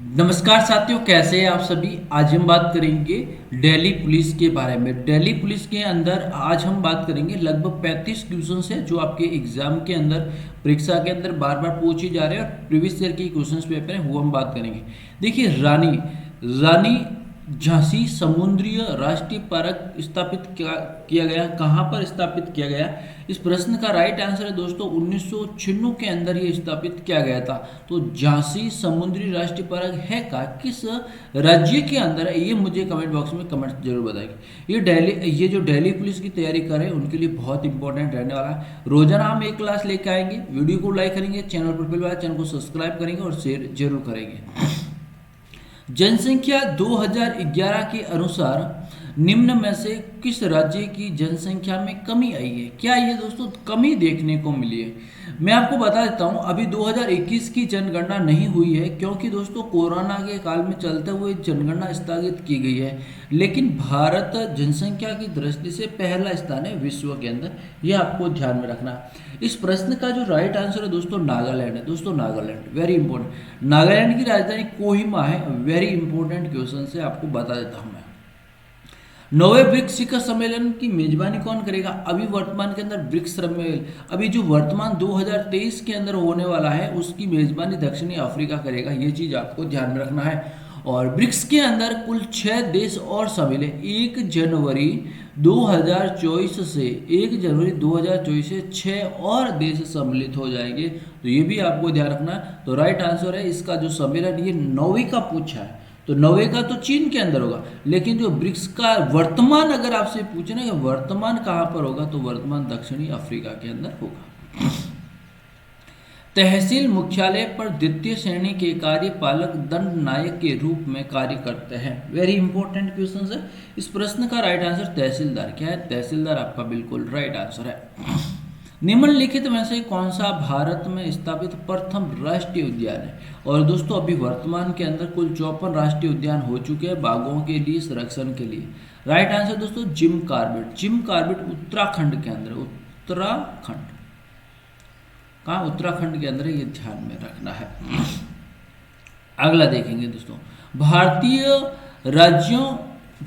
नमस्कार साथियों, कैसे हैं आप सभी। आज हम बात करेंगे दिल्ली पुलिस के बारे में। दिल्ली पुलिस के अंदर आज हम बात करेंगे लगभग 35 क्वेश्चन है जो आपके एग्जाम के अंदर, परीक्षा के अंदर बार बार पूछे जा रहे हैं और प्रीवियस ईयर के क्वेश्चन पेपर है वो हम बात करेंगे। देखिए, रानी रानी झांसी समुद्री राष्ट्रीय पार्क स्थापित किया गया, कहाँ पर स्थापित किया गया। इस प्रश्न का राइट आंसर है दोस्तों 1996 के अंदर ये स्थापित किया गया था। तो झांसी समुद्री राष्ट्रीय पार्क है का किस राज्य के अंदर है, ये मुझे कमेंट बॉक्स में कमेंट जरूर बताएंगे। ये जो दिल्ली पुलिस की तैयारी कर रहे हैं उनके लिए बहुत इंपॉर्टेंट रहने वाला है। रोजाना हम एक क्लास लेके आएंगे। वीडियो को लाइक करेंगे, चैनल पर पहली बार चैनल को सब्सक्राइब करेंगे और शेयर जरूर करेंगे। जनसंख्या 2011 के अनुसार निम्न में से किस राज्य की जनसंख्या में कमी आई है। क्या ये दोस्तों कमी देखने को मिली है? मैं आपको बता देता हूं, अभी 2021 की जनगणना नहीं हुई है क्योंकि दोस्तों कोरोना के काल में चलते हुए जनगणना स्थगित की गई है। लेकिन भारत जनसंख्या की दृष्टि से पहला स्थान है विश्व के अंदर, यह आपको ध्यान में रखना। इस प्रश्न का जो राइट आंसर है दोस्तों नागालैंड है। दोस्तों नागालैंड वेरी इंपॉर्टेंट, नागालैंड की राजधानी कोहिमा है। वेरी इंपॉर्टेंट क्वेश्चन से आपको बता देता हूं मैं। नौवें ब्रिक्स शिखर सम्मेलन की मेजबानी कौन करेगा? अभी वर्तमान के अंदर ब्रिक्स सम्मेलन, अभी जो वर्तमान 2023 के अंदर होने वाला है उसकी मेजबानी दक्षिणी अफ्रीका करेगा। ये चीज आपको ध्यान में रखना है। और ब्रिक्स के अंदर कुल 6 देश और शामिल है। 1 जनवरी 2024 से 1 जनवरी 2024 से 6 और देश सम्मिलित हो जाएंगे, तो ये भी आपको ध्यान रखना है। तो राइट आंसर है इसका जो सम्मेलन ये 9वीं का पूछा है, तो 9वीं का तो चीन के अंदर होगा। लेकिन जो ब्रिक्स का वर्तमान अगर आपसे पूछे ना कि वर्तमान कहाँ पर होगा, तो वर्तमान दक्षिणी अफ्रीका के अंदर होगा। तहसील मुख्यालय पर द्वितीय श्रेणी के कार्यपालक दंड नायक के रूप में कार्य करते हैं। वेरी इंपॉर्टेंट क्वेश्चन है। इस प्रश्न का राइट आंसर तहसीलदार। क्या है? तहसीलदार आपका बिल्कुल राइट आंसर है। निम्नलिखित में से कौन सा भारत में स्थापित प्रथम राष्ट्रीय उद्यान है? और दोस्तों अभी वर्तमान के अंदर कुल 54 राष्ट्रीय उद्यान हो चुके हैं बाघों के लिए, संरक्षण के लिए। राइट आंसर दोस्तों Jim Corbett. Jim Corbett Uttarakhand के अंदर, उत्तराखंड कहाँ? उत्तराखंड के अंदर, ये ध्यान में रखना है। अगला देखेंगे दोस्तों,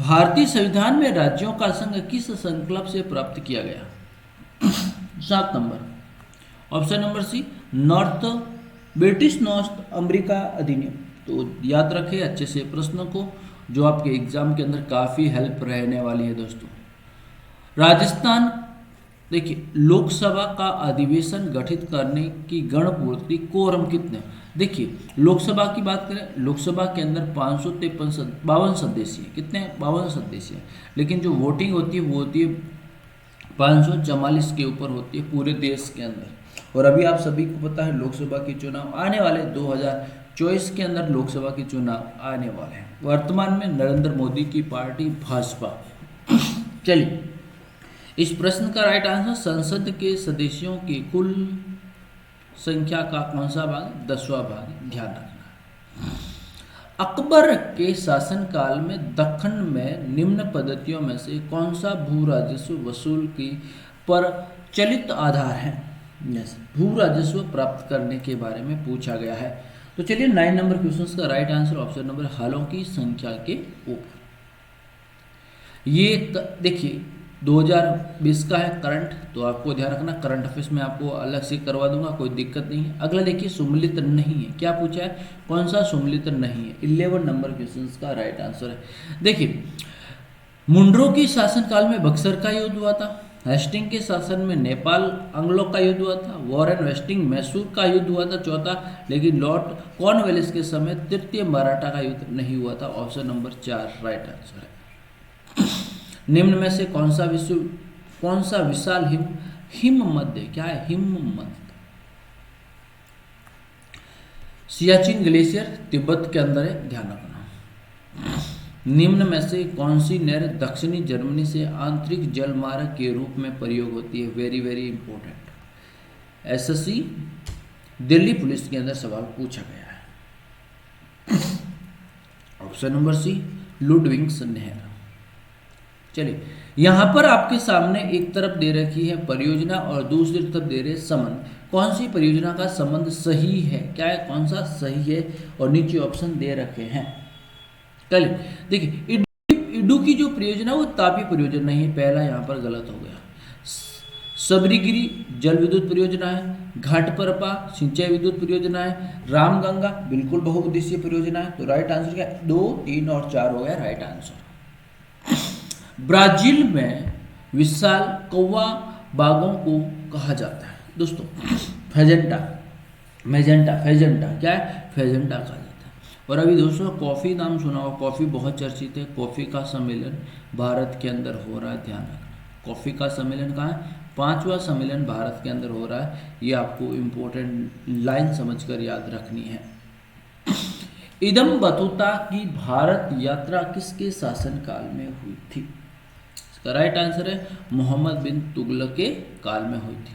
भारतीय संविधान में राज्यों का संघ किस संकल्प से प्राप्त किया गया? 7 number, option number C north, British North America अधिनियम। तो याद रखें अच्छे से प्रश्न को, जो आपके एग्जाम के अंदर काफी हेल्प रहने वाली है दोस्तों। राजस्थान, देखिए लोकसभा का अधिवेशन गठित करने की गणपूर्ति कोरम कितने? देखिए लोकसभा की बात करें, लोकसभा के अंदर 553 सदस्य हैं। कितने? 52 सदस्य हैं। लेकिन जो वोटिंग होती है वो होती है 544 के ऊपर होती है पूरे देश के अंदर। और अभी आप सभी को पता है लोकसभा के चुनाव आने वाले 2024 के अंदर लोकसभा के चुनाव आने वाले हैं। वर्तमान में नरेंद्र मोदी की पार्टी भाजपा। चलिए, इस प्रश्न का राइट आंसर संसद के सदस्यों की कुल संख्या का कौन सा भाग? 10वां भाग, ध्यान रखना। अकबर के शासनकाल में दक्कन में निम्न पद्धतियों में से कौन सा भू राजस्व वसूल की प्रचलित आधार है? भू राजस्व प्राप्त करने के बारे में पूछा गया है। तो चलिए 9 नंबर क्वेश्चन का राइट आंसर ऑप्शन नंबर हालों की संख्या के ऊपर। ये देखिए 2020 का है करंट, तो आपको ध्यान रखना करंट अफेयर्स में आपको अलग से करवा दूंगा, कोई दिक्कत नहीं है। अगला देखिए सुमलित नहीं है। क्या पूछा है? कौन सा सुमलित नहीं है? 11 नंबर क्वेश्चन का राइट आंसर है। देखिए मुंड्रो की शासनकाल में बक्सर का युद्ध हुआ था। हेस्टिंग के शासन में नेपाल अंग्लो का युद्ध हुआ था। वॉरेन वेस्टिंग मैसूर का युद्ध हुआ था चौथा। लेकिन लॉर्ड कॉर्नवालिस के समय तृतीय मराठा का युद्ध नहीं हुआ था। ऑप्शन नंबर 4 राइट आंसर है। निम्न में से कौन सा विशाल हिम मध्य? क्या है? हिम मध्य सियाचिन ग्लेशियर तिब्बत के अंदर है, ध्यान रखना। निम्न में से कौन सी नहर दक्षिणी जर्मनी से आंतरिक जलमार्ग के रूप में प्रयोग होती है? Very very important, SSC Delhi police के अंदर सवाल पूछा गया है। ऑप्शन नंबर सी लुडविग्स नहर। चलिए यहाँ पर आपके सामने एक तरफ दे रखी है परियोजना और दूसरी तरफ दे रहे समन। कौन सी परियोजना का संबंध सही है, क्या है, कौन सा सही है, और नीचे ऑप्शन दे रखे हैं। कल देखिए इडू की जो परियोजना वो तापी परियोजना नहीं, पहला यहाँ पर गलत हो गया। सबरीगिरी जल विद्युत परियोजना है, घाटपरपा सिंचाई विद्युत परियोजना है, रामगंगा बिल्कुल बहुउद्देशीय परियोजना है। तो राइट आंसर क्या, 2, 3 और 4 हो गया राइट आंसर। ब्राजील में विशाल कौवा बागों को कहा जाता है दोस्तों फेजेंटा, फेजेंटा क्या है, फेजेंटा कहा जाता है। और अभी दोस्तों कॉफ़ी नाम सुना होगा, कॉफ़ी बहुत चर्चित है। कॉफ़ी का सम्मेलन भारत के अंदर हो रहा है, ध्यान रखना। कॉफ़ी का सम्मेलन कहाँ है, 5वां सम्मेलन भारत के अंदर हो रहा है। ये आपको इम्पोर्टेंट लाइन समझकर याद रखनी है। इदम बतूता की भारत यात्रा किसके शासनकाल में हुई थी? इसका राइट आंसर है मोहम्मद बिन तुगलक के काल में हुई थी।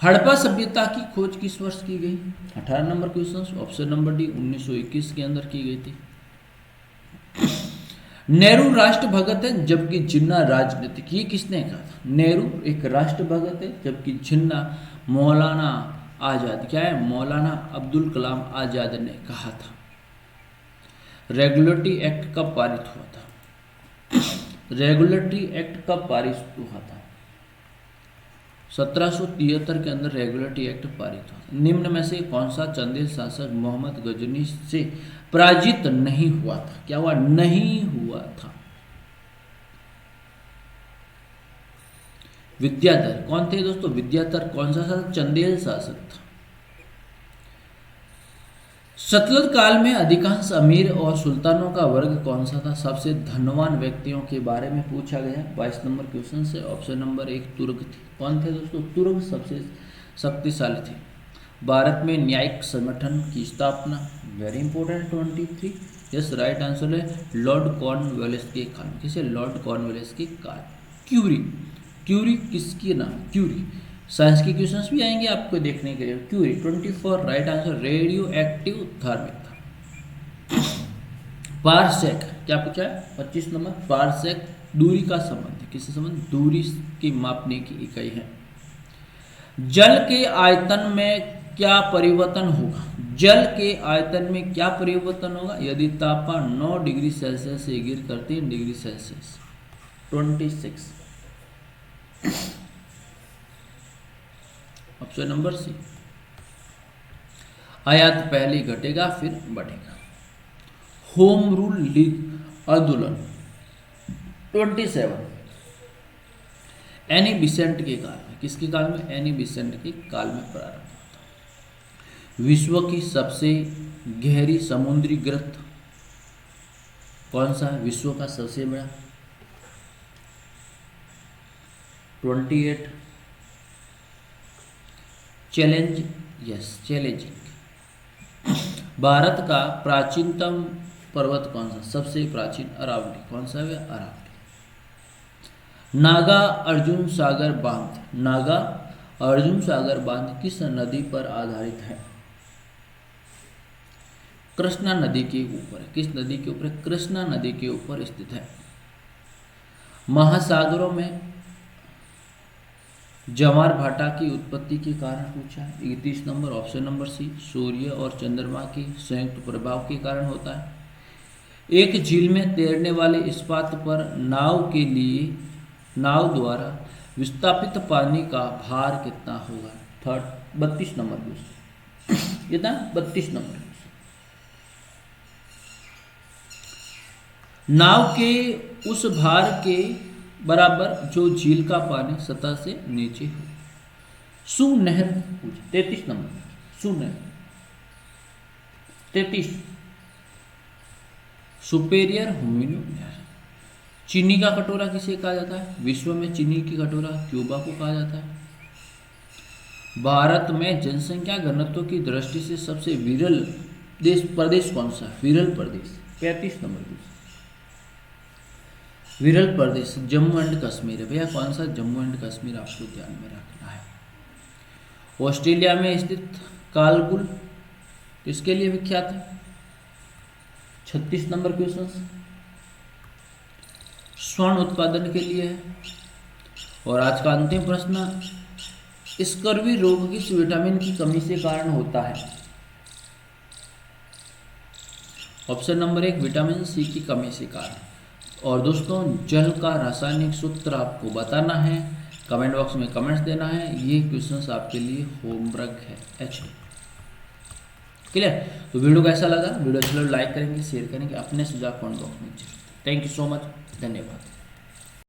हड़प्पा सभ्यता की खोज किस वर्ष की गई? 18 number question, option number D 1921 के अंदर की गई थी। नेहरू राष्ट्र भगत है जबकि जिन्ना राजनीतिक, ये किसने कहा था? नेहरू एक राष्ट्र भगत है जबकि जिन्ना मौलाना आजाद, क्या है, मौलाना अब्दुल कलाम आजाद ने कहा था। रेगुलेटरी एक्ट कब पारित हुआ था? रेगुलेटरी एक्ट कब पारित हुआ था? 1773 के अंदर रेगुलेटरी एक्ट पारित हुआ। निम्न में से कौन सा चंदेल शासक मोहम्मद गजनी से पराजित नहीं हुआ था? क्या हुआ, नहीं हुआ था? विद्याधर कौन थे दोस्तों? विद्याधर कौन सा शासक? चंदेल शासक था। सतलज काल में अधिकांश अमीर और सुल्तानों का वर्ग कौन सा था? सबसे धनवान व्यक्तियों के बारे में पूछा गया 22 नंबर क्वेश्चन से। ऑप्शन नंबर 1 तुर्क थे। कौन थे दोस्तों? तुर्क सबसे शक्तिशाली थे। भारत में न्यायिक संगठन की स्थापना, very important, 23। Yes right answer है लॉर्ड कॉर्नवालिस के काल। किसे? लॉर्ड कॉर्नवालिस के काल। क्यूरी, क्यूरी किसकी नाम? क्यूरी साइंस के क्वेश्चंस भी आएंगे आपको देखने के लिए। Curie 24 right answer, radioactive धार्मिक था। पारसेक क्या पूछा है? 25 नंबर। पारसेक दूरी का संबंध है, किससे संबंध? दूरी की मापने की इकाई है। जल के आयतन में क्या परिवर्तन होगा? जल के आयतन में क्या परिवर्तन होगा यदि तापमान 9 डिग्री सेल्सियस से गिरकर 3 degree Celsius? 26 option number C. आयात पहले घटेगा फिर बढ़ेगा। होम रूल लीग आंदोलन 27 एनी बिसेंट के काल में, किसके काल में? एनी बिसेंट के काल में प्रारंभ हुआ था। विश्व की सबसे गहरी समुद्री गर्त कौन सा है? विश्व का सबसे बड़ा 28 चैलेंज, यस चैलेंजिंग। भारत का प्राचीनतम पर्वत कौन सा? सबसे प्राचीन अरावली, कौन सा है? अरावली। नागा अर्जुन सागर बांध, नागा अर्जुन सागर बांध किस नदी पर आधारित है? कृष्णा नदी के ऊपर। किस नदी के ऊपर? कृष्णा नदी के ऊपर स्थित है। महासागरों में जवार भाटा की उत्पत्ति के कारण पूछा है 31 नंबर, ऑप्शन नंबर सी। सूर्य और चंद्रमा के संयुक्त प्रभाव के कारण होता है। एक झील में तैरने वाले इस्पात पर नाव द्वारा विस्थापित पानी का भार कितना होगा? 32 नंबर क्वेश्चन, कितना? 32 नंबर। नाव के उस भार के बराबर जो झील का पानी सतह से नीचे हो। सुनहर 33 नंबर, सुनहर 33। सुपेरियर होमिनिड नहर। चीनी का कटोरा किसे कहा जाता है? विश्व में चीनी की कटोरा क्यूबा को कहा जाता है। भारत में जनसंख्या घनत्व की दृष्टि से सबसे विरल प्रदेश कौन सा? विरल प्रदेश 35 नंबर। विरल प्रदेश जम्मू एंड कश्मीर है भैया। कौन सा? जम्मू एंड कश्मीर आपको ध्यान में रखना है। ऑस्ट्रेलिया में स्थित कालगुल किसके लिए विख्यात है? 36 नंबर क्वेश्चन, स्वर्ण उत्पादन के लिए है। और आज का अंतिम प्रश्न, स्कर्वी रोग किस विटामिन की कमी से कारण होता है? ऑप्शन नंबर 1 विटामिन सी की कमी से कारण। और दोस्तों जल का रासायनिक सूत्र आपको बताना है, कमेंट बॉक्स में कमेंट्स देना है। ये क्वेश्चंस आपके लिए होमवर्क है एच। क्लियर? तो वीडियो कैसा लगा? वीडियो अच्छा लगा लाइक करेंगे, शेयर करेंगे, अपने सुझाव कमेंट बॉक्स में। थैंक यू सो मच, धन्यवाद।